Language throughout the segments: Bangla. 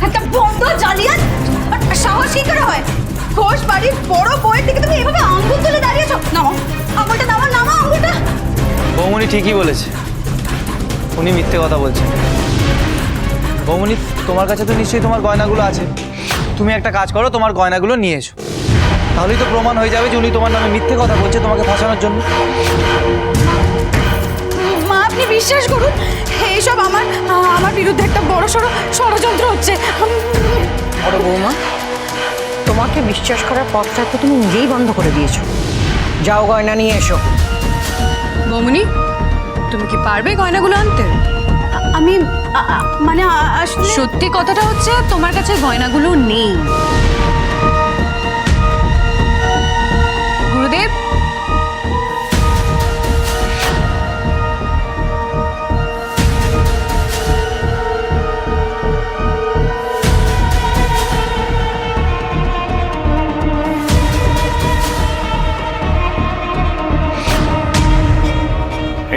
একটা বন্ধ জালিয়াত সাহস কি করে হয়? ঘোষ বাড়ির বড় বউয়ের দিকে তুমি এভাবে আঙ্গুল তুলে দাঁড়িয়েছো। নামো আঙ্গুলটা, নামো নামো আঙ্গুলটা। বৌমনি ঠিকই বলেছে, উনি মিথ্যে কথা বলছেন। বৌমনি, তোমার কাছে তো নিশ্চয়ই তোমার গয়নাগুলো আছে। তুমি একটা কাজ করো, তোমার গয়নাগুলো নিয়ে এসো, তাহলেই তো প্রমাণ হয়ে যাবে যে উনি তোমার নামে মিথ্যে কথা বলছে তোমাকে ফাঁসানোর জন্য। মা আপনি বিশ্বাস করুন, এইসব আমার বিরুদ্ধে একটা বড় সড়ো ষড়যন্ত্র হচ্ছে। বড় বৌমা, তোমাকে বিশ্বাস করার পথটা তো তুমি নিজেই বন্ধ করে দিয়েছো। যাও গয়না নিয়ে এসো। বৌমনি, তুমি কি পারবে গয়নাগুলো আনতে? আমি মানে আসলে সত্যি কথাটা হচ্ছে তোমার কাছে গয়নাগুলো নেই। গুরুদেব,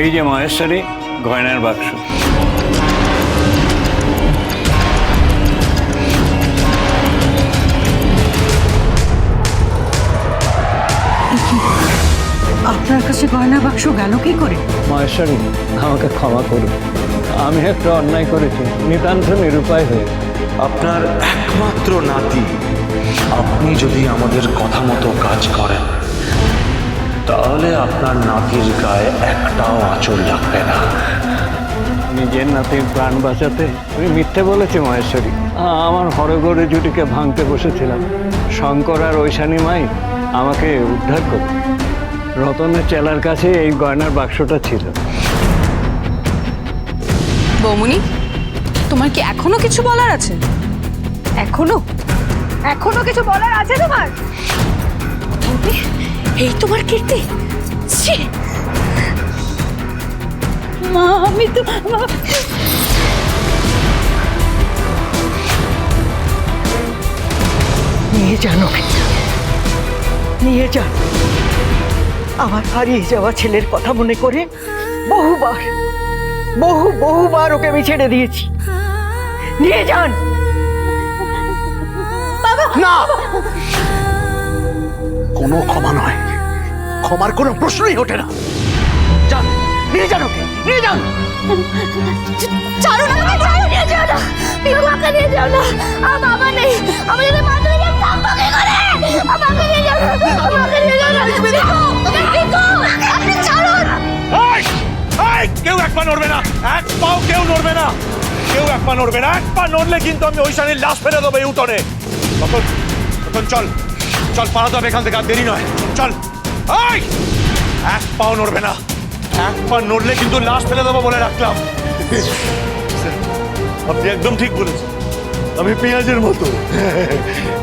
এই যে মহেশ্বরী, গয়নার বাক্স। আপনার কাছে গয়না বাক্স গেল কি করে? মহেশ্বরী, আমাকে ক্ষমা করুন, আমি একটা অন্যায় করেছি, নিতান্ত নিরুপায় হয়ে। আপনার একমাত্র নাতি, আপনি যদি আমাদের কথা মতো কাজ করেন তাহলে আপনার নাতির গায়ে একটাও আঁচড় লাগবে না। নিজের নাতির প্রাণ বাঁচাতে আমি মিথ্যে বলেছি মহেশ্বরী। আমার হরগড়ে জুটিকে ভাঙতে বসেছিলাম, শঙ্কর আর ঐশানী মাই আমাকে উদ্ধার করে। রতনের চেলার কাছে এই গয়নার বাক্সটা ছিল। বৌমনি, তোমার কি এখনো কিছু বলার আছে? এখনো কিছু বলার আছে তোমার? এই তোমার কীর্তি? ছি! মা আমি তো নিয়ে যান ওকে, নিয়ে যান। আমার হারিয়ে যাওয়া ছেলের কথা মনে করে বহুবার ওকে আমি ছেড়ে দিয়েছি। নিয়ে যান। না, কোনো ক্ষমা নয়, ক্ষমার কোনো প্রশ্নই ওঠে না। যান, নিয়ে যান ওকে, নিয়ে যান। ছাড়ো না, ছাড়ো, নিয়ে যাও না, আমাকে নিয়ে যাও না। বাবা নেই, আমি যদি মা চলে যাই থাকবো কি করে? আমাকে নিয়ে যাও না, আমাকে নিয়ে যাও না। বিকু, আপনি ছাড়ুন। কেউ এক পা নড়বে না, এক পাও কেউ নড়বে না, কেউ এক পা নড়বে না। এক পা নড়লে কিন্তু আমি ঐশানীর লাশ ফেলে দেবো এই উঠোনে। তখন চল চল, পালাতে হবে এখান থেকে, আর দেরি নয়, চল। এক পাও নড়বে না, এক পা নড়লে কিন্তু লাশ ফেলে দেবো বলে রাখলাম। আপনি একদম ঠিক বলেছেন, আমি পেঁয়াজের মতো,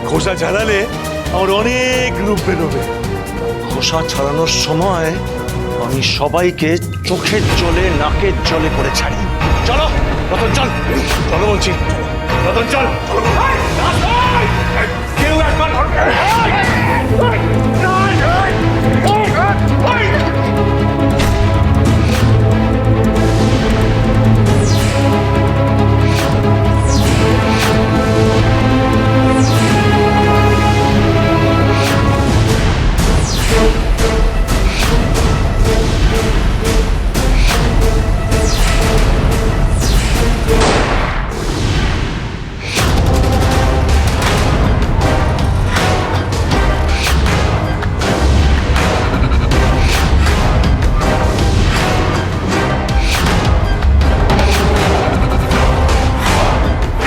খোসা ছাড়ালে আমার অনেক রূপ বেরোবে। খোসা ছাড়ানোর সময় আমি সবাইকে চোখের জলে নাকের জলে করে ছাড়ি। চলো রতন, চল, চলো বলছি, রতন চল। কেউ একবার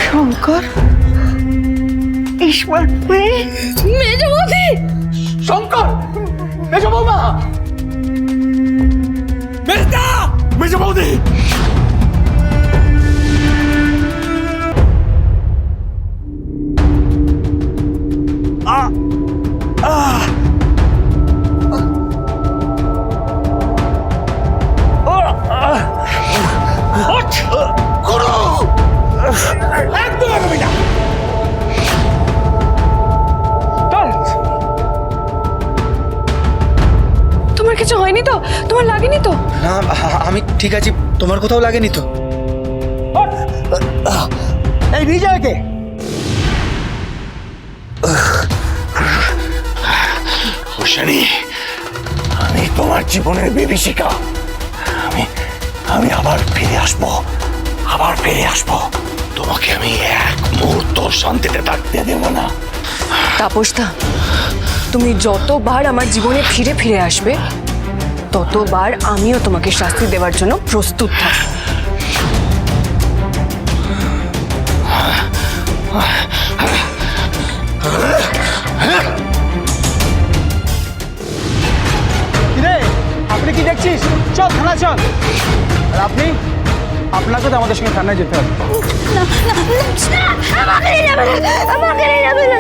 শঙ্কর, ঈশ্বর, মেজবতী, শঙ্কর, মেজ বৌমা, মেজ বৌদি। একদম এগোবি না। তোমার কিছু হয়নি তো? তোমার লাগেনি তো? না, আমি ঠিক আছি, তোমার কোথাও লাগেনি তো? এই নিয়ে যাকে ঐশানী, আমি তোমার জীবনের বিভীষিকা। আমি আবার ফিরে আসবো, তোমাকে আমি এক মুহূর্ত শান্তিতে থাকতে দেব না। তাপসদা, তুমি যতবার আমার জীবনে ফিরে ফিরে আসবে ততবার আমিও তোমাকে শাস্তি দেওয়ার জন্য প্রস্তুত থাকবো। আপনি কি দেখছিস? চল থানা চল। আর আপনি, আপনাকে তো আমাদের সঙ্গে থানায় যেতে হবে। আমাকে নিয়ে যাবে না, আমাকে নিয়ে যাবে না,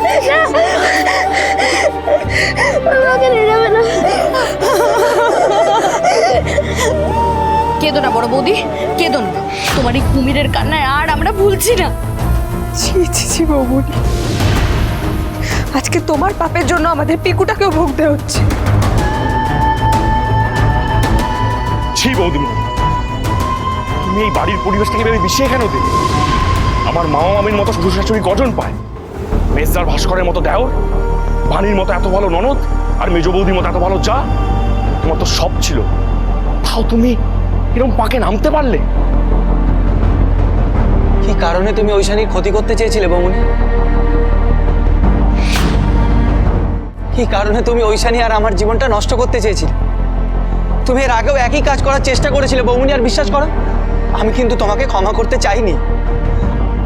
আমাকে নিয়ে যাবে না। কেঁদো না বড় বৌদি, কেঁদো না। তোমার এই কুমিরের কান্নায় আর আমরা ভুলছি না। ছি ছি ছি বৌদি, আজকে তোমার পাপের জন্য আমাদের পিকুটাকেও ভুগতে হচ্ছে। ছি বৌদিমণি, তুমি এই বাড়ির পরিবেশ থেকে ভেবে মিশিয়ে কেন দিলে? আমার মামা মামির মতো শ্বশুর শাশুড়ি কজন পায়? মেজদার ভাস্করের মতো দেওর, বাণীর মতো এত ভালো ননদ, আর মেজ বৌদির মতো এত ভালো যা। তোমার তো সব ছিল, তাও তুমি এরকম পাকে নামতে পারলে? কি কারণে তুমি ঐশানীর ক্ষতি করতে চেয়েছিলে বৌমনি? কি কারণে তুমি ঐশানী আর আমার জীবনটা নষ্ট করতে চেয়েছিলে? তুমি এর আগেও একই কাজ করার চেষ্টা করেছিলে বৌমনি, আর বিশ্বাস করো আমি কিন্তু তোমাকে ক্ষমা করতে চাইনি।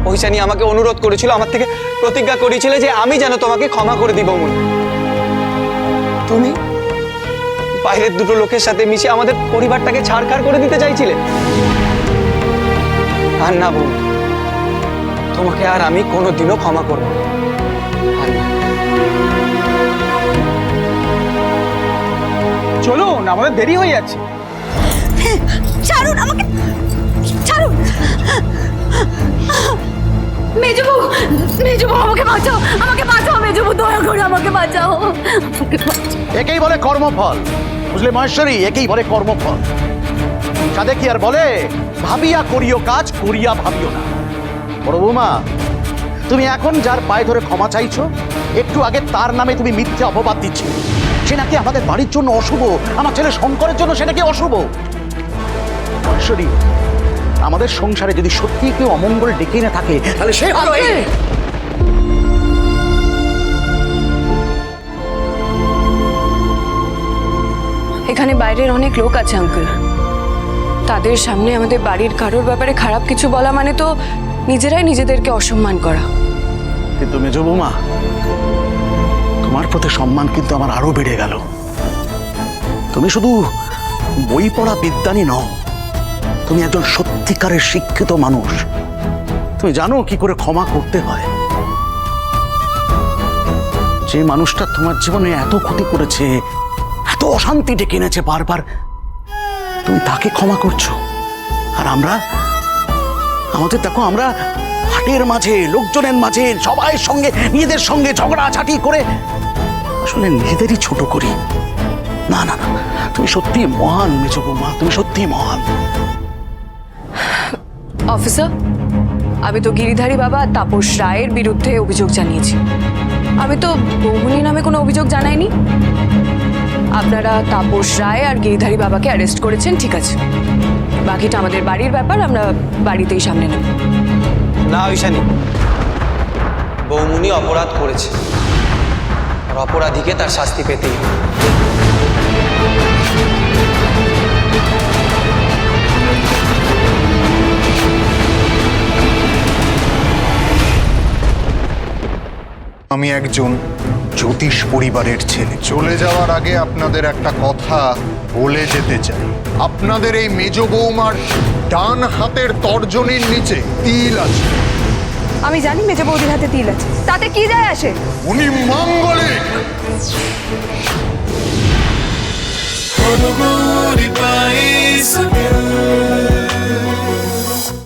ঐশানী আমাকে অনুরোধ করেছিল, আমার থেকে প্রতিজ্ঞা করেছিল যে আমি যেন তোমাকে ক্ষমা করে দিই বৌমনি। তুমি বাইরের দুটো লোকের সাথে মিশে আমাদের পরিবারটাকে ছাড়খাড় করে দিতে চাইছিলে। আর না বৌমনি, তোমাকে আর আমি কোনোদিনও ক্ষমা করব না। আর না। চলুন, আমাদের দেরি হয়ে যাচ্ছে। ছাড়ুন আমাকে, ছাড়ুন। মেজবু, মেজবু আমাকে বাঁচাও, আমাকে বাঁচাও মেজবু, দয়া করে আমাকে বাঁচাও। একেই বলে কর্মফল, বুঝলে মহেশ্বরী? একেই বলে কর্মফল। সাদে কি আর বলে, ভাবিয়া করিও কাজ, করিয়া ভাবিও না। বড় বৌমা, তুমি এখন যার পায়ে ধরে ক্ষমা চাইছো, একটু আগে তার নামে তুমি মিথ্যে অপবাদ দিচ্ছ। সে নাকি আমাদের বাড়ির জন্য অশুভ, আমার ছেলে শঙ্করের জন্য সে নাকি অশুভ। মহেশ্বরী, আমাদের সংসারে যদি সত্যি কেউ অমঙ্গল ডেকে না থাকে, তাহলে সে হলো এই। এখানে বাইরের অনেক লোক আছে আঙ্কেল, তাদের সামনে আমাদের বাড়ির কারোর ব্যাপারে খারাপ কিছু বলা মানে তো নিজেরাই নিজেদেরকে অসম্মান করা। কিন্তু মেজ বৌমা, তোমার প্রতি সম্মান কিন্তু আমার আরো বেড়ে গেল। তুমি শুধু বই পড়া বিদ্যানী নও, তুমি একজন সত্যিকারের শিক্ষিত মানুষ। তুমি জানো কি করে ক্ষমা করতে হয়। যে মানুষটা তোমার জীবনে এত ক্ষতি করেছে, এত অশান্তি ডেকে এনেছে বারবার, তুমি তাকে ক্ষমা করছো। আর আমরা, আমাদের দেখো, আমরা হাটের মাঝে, লোকজনের মাঝে, সবাই সঙ্গে, নিজেদের সঙ্গে ঝগড়াঝাটি করে আসলে নিজেদেরই ছোট করি। না না না, তুমি সত্যি মহান মেজ বৌমা, তুমি সত্যি মহান। অফিসার, আমি তো গিরিধারী বাবা তাপস রায়ের বিরুদ্ধে অভিযোগ জানিয়েছি। আমি তো বৌমনি নামে কোনো অভিযোগ জানাইনি। আপনারা তাপস রায় আর গিরিধারী বাবাকে অ্যারেস্ট করেছেন, ঠিক আছে। বাকিটা আমাদের বাড়ির ব্যাপার, আমরা বাড়িতেই সামনে নেব। না ঐশানী, বৌমনি অপরাধ করেছে, আর অপরাধীকে তার শাস্তি পেতেই হবে। আমি একজন জ্যোতিষ পরিবারের ছেলে। চলে যাওয়ার আগে আপনাদের একটা কথা বলে যেতে চাই। আপনাদের এই মেজ বৌমার ডান হাতের তর্জনীর নিচে তিল আছে। আমি জানি মেজো বৌদির হাতে তিল আছে, তাতে কি যায় আসে? উনি মাঙ্গলিক।